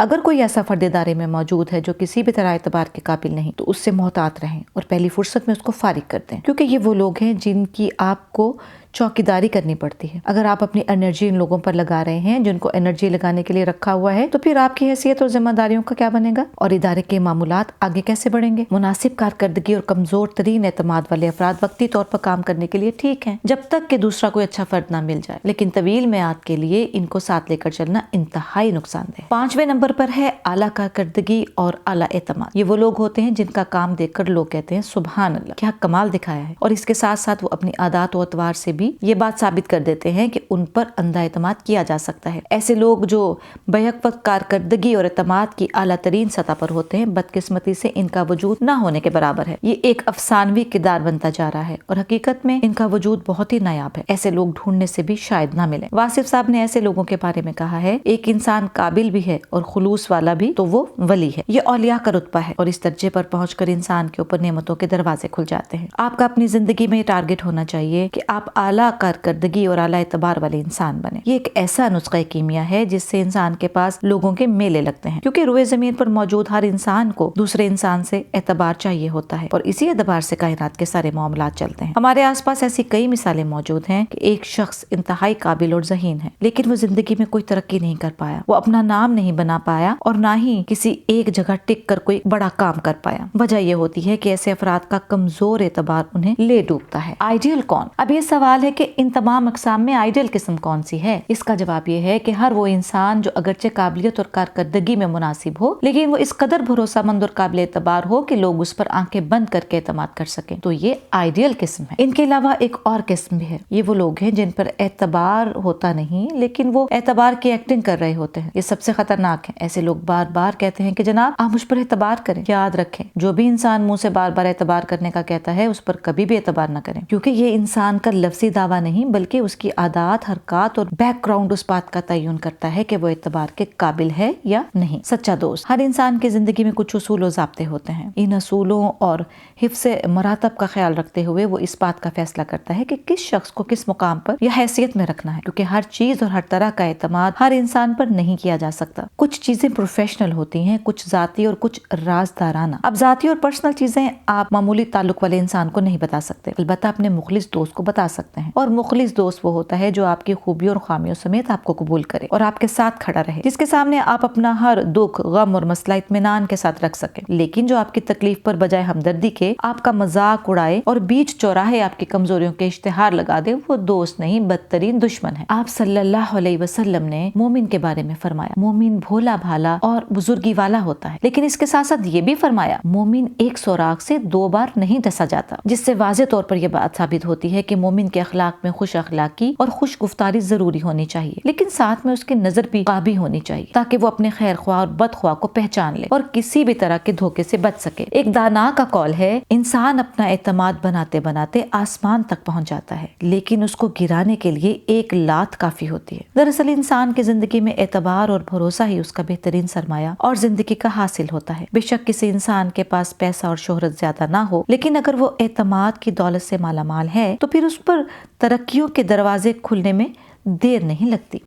اگر کوئی ایسا فرد ادارے میں موجود ہے جو کسی بھی طرح اعتبار کے قابل نہیں تو اس سے محتاط رہیں اور پہلی فرصت میں اس کو فارغ کر دیں، کیونکہ یہ وہ لوگ ہیں جن کی آپ کو چوکیداری کرنی پڑتی ہے۔ اگر آپ اپنی انرجی ان لوگوں پر لگا رہے ہیں جن کو انرجی لگانے کے لیے رکھا ہوا ہے، تو پھر آپ کی حیثیت اور ذمہ داریوں کا کیا بنے گا اور ادارے کے معاملات آگے کیسے بڑھیں گے؟ مناسب کارکردگی اور کمزور ترین اعتماد والے افراد وقتی طور پر کام کرنے کے لیے ٹھیک ہیں جب تک کہ دوسرا کوئی اچھا فرد نہ مل جائے، لیکن طویل میعاد کے لیے ان کو ساتھ لے کر چلنا انتہائی نقصان دہ۔ 5ویں نمبر پر ہے اعلیٰ کارکردگی اور اعلیٰ اعتماد۔ یہ وہ لوگ ہوتے ہیں جن کا کام دیکھ کر لوگ کہتے ہیں سبحان اللہ، کیا کمال دکھایا ہے، اور اس کے ساتھ ساتھ وہ اپنی عادات و اطوار سے بھی یہ بات ثابت کر دیتے ہیں کہ ان پر اندھا اعتماد کیا جا سکتا ہے۔ ایسے لوگ جو بیک وقت کارکردگی اور اعتماد کی اعلیٰ ترین سطح پر ہوتے ہیں، بدقسمتی سے ان کا وجود نہ ہونے کے برابر ہے۔ یہ ایک افسانوی کردار بنتا جا رہا ہے اور حقیقت میں ان کا وجود بہت ہی نایاب ہے۔ ایسے لوگ ڈھونڈنے سے بھی شاید نہ ملیں۔ واصف صاحب نے ایسے لوگوں کے بارے میں کہا ہے، ایک انسان قابل بھی ہے اور خلوص والا بھی تو وہ ولی ہے۔ یہ اولیاء کا رتبہ ہے اور اس درجے پر پہنچ کر انسان کے اوپر نعمتوں کے دروازے کھل جاتے ہیں۔ آپ کا اپنی زندگی میں یہ ٹارگٹ ہونا چاہیے کہ آپ اعلیٰ کارکردگی اور اعلیٰ اعتبار والے انسان بنے۔ یہ ایک ایسا نسخہ کیمیا ہے جس سے انسان کے پاس لوگوں کے میلے لگتے ہیں، کیونکہ روئے زمین پر موجود ہر انسان کو دوسرے انسان سے اعتبار چاہیے ہوتا ہے اور اسی اعتبار سے کائنات کے سارے معاملات چلتے ہیں۔ ہمارے آس پاس ایسی کئی مثالیں موجود ہیں کہ ایک شخص انتہائی قابل اور ذہین ہے، لیکن وہ زندگی میں کوئی ترقی نہیں کر پایا، وہ اپنا نام نہیں بنا پایا اور نہ ہی کسی ایک جگہ ٹک کر کوئی بڑا کام کر پایا۔ وجہ یہ ہوتی ہے کہ ایسے افراد کا کمزور اعتبار انہیں لے ڈوبتا ہے۔ آئیڈیل کون؟ اب یہ سوال ہے کہ ان تمام اقسام میں آئیڈیل قسم کون سی ہے؟ اس کا جواب یہ ہے کہ ہر وہ انسان جو اگرچہ قابلیت اور کارکردگی میں مناسب ہو، لیکن وہ اس قدر بھروسہ مند اور قابل اعتبار ہو کہ لوگ اس پر آنکھیں بند کر کے اعتماد کر سکیں، تو یہ آئیڈیل قسم ہے۔ ان کے علاوہ ایک اور قسم بھی ہے، یہ وہ لوگ ہیں جن پر اعتبار ہوتا نہیں لیکن وہ اعتبار کی ایکٹنگ کر رہے ہوتے ہیں۔ یہ سب سے خطرناک ہے۔ ایسے لوگ بار بار کہتے ہیں کہ جناب آپ مجھ پر اعتبار کریں۔ یاد رکھیں، جو بھی انسان منہ سے بار بار اعتبار کرنے کا کہتا ہے اس پر کبھی بھی اعتبار نہ کریں، کیونکہ یہ انسان کا لفظی دعویٰ نہیں بلکہ اس کی عادات، حرکات اور بیک گراؤنڈ اس بات کا تعین کرتا ہے کہ وہ اعتبار کے قابل ہے یا نہیں۔ سچا دوست، ہر انسان کی زندگی میں کچھ اصول و ضابطے ہوتے ہیں۔ ان اصولوں اور حفظ مراتب کا خیال رکھتے ہوئے وہ اس بات کا فیصلہ کرتا ہے کہ کس شخص کو کس مقام پر یا حیثیت میں رکھنا ہے، کیونکہ ہر چیز اور ہر طرح کا اعتماد ہر انسان پر نہیں کیا جا سکتا۔ کچھ چیزیں پروفیشنل ہوتی ہیں، کچھ ذاتی اور کچھ رازدارانہ۔ اب ذاتی اور پرسنل چیزیں آپ معمولی تعلق والے انسان کو نہیں بتا سکتے، البتہ اپنے مخلص دوست کو بتا سکتے ہیں، اور مخلص دوست وہ ہوتا ہے جو آپ کی خوبیوں اور خامیوں سمیت آپ کو قبول کرے اور آپ کے ساتھ کھڑا رہے، جس کے سامنے آپ اپنا ہر دکھ، غم اور مسئلہ اطمینان کے ساتھ رکھ سکیں، لیکن جو آپ کی تکلیف پر بجائے ہمدردی کے آپ کا مذاق اڑائے اور بیچ چوراہے آپ کی کمزوریوں کے اشتہار لگا دے، وہ دوست نہیں بدترین دشمن ہے۔ آپ صلی اللہ علیہ وسلم نے مومن کے بارے میں فرمایا، مومن بھولا بھالا اور بزرگی والا ہوتا ہے، لیکن اس کے ساتھ ساتھ یہ بھی فرمایا، مومن ایک سوراخ سے 2 بار نہیں ڈسا جاتا، جس سے واضح طور پر یہ بات ثابت ہوتی ہے کہ مومن کے اخلاق میں خوش اخلاقی اور خوش گفتاری ضروری ہونی چاہیے، لیکن ساتھ میں اس کی نظر بھی قابی ہونی چاہیے تاکہ وہ اپنے خیر خواہ اور بد خواہ کو پہچان لے اور کسی بھی طرح کے دھوکے سے بچ سکے۔ ایک دانا کا قول ہے، انسان اپنا اعتماد بناتے بناتے آسمان تک پہنچ جاتا ہے، لیکن اس کو گرانے کے لیے 1 لات کافی ہوتی ہے۔ دراصل انسان کی زندگی میں اعتبار اور بھروسہ ہی اس کا بہترین سرمایہ اور زندگی کا حاصل ہوتا ہے۔ بے شک کسی انسان کے پاس پیسہ اور شہرت زیادہ نہ ہو، لیکن اگر وہ اعتماد کی دولت سے مالا مال ہے تو پھر اس پر ترقیوں کے دروازے کھلنے میں دیر نہیں لگتی۔